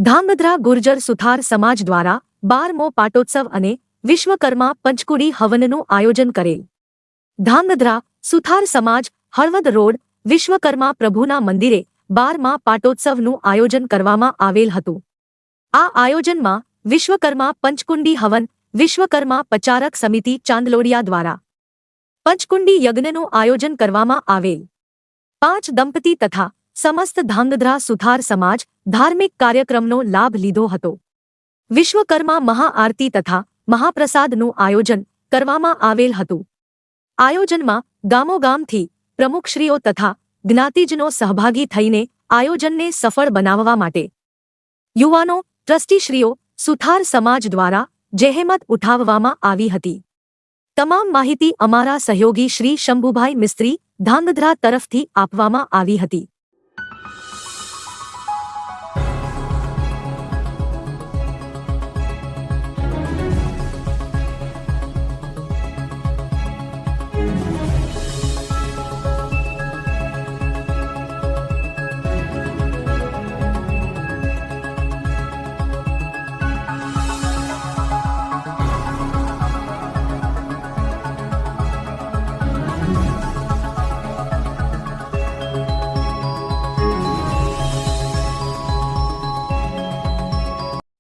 ધાંગધ્રા ગુર્જર સુથાર સમાજ દ્વારા 12મો પાટોત્સવ અને વિશ્વકર્મા પંચકુડી હવનનું આયોજન કરેલ. ધાંગધ્રા સુથાર સમાજ હળવદ રોડ વિશ્વકર્મા પ્રભુના મંદિરે 12મા પાટોત્સવનું આયોજન કરવામાં આવેલ હતું. આ આયોજનમાં વિશ્વકર્મા પંચકુંડી હવન વિશ્વકર્મા પ્રચારક સમિતિ ચાંદલોડિયા દ્વારા પંચકુંડી યજ્ઞનું આયોજન કરવામાં આવેલ. 5 દંપતી તથા સમસ્ત ધાંગધ્રા સુથાર સમાજ ધાર્મિક કાર્યક્રમનો લાભ લીધો હતો. વિશ્વકર્મા મહાઆરતી તથા મહાપ્રસાદનું આયોજન કરવામાં આવેલ હતું. આયોજનમાં ગામોગામથી પ્રમુખશ્રીઓ તથા જ્ઞાતિજનો સહભાગી થઈને આયોજનને સફળ બનાવવા માટે યુવાનો ટ્રસ્ટીશ્રીઓ સુથાર સમાજ દ્વારા જહેમત ઉઠાવવામાં આવી હતી. તમામ માહિતી અમારા સહયોગી શ્રી શંભુભાઈ મિસ્ત્રી ધાંગધ્રા તરફથી આપવામાં આવી હતી.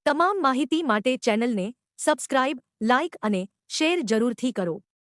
તમામ માહિતી માટે ચેનલને સબસ્ક્રાઇબ, લાઇક અને શેર જરૂરથી કરો.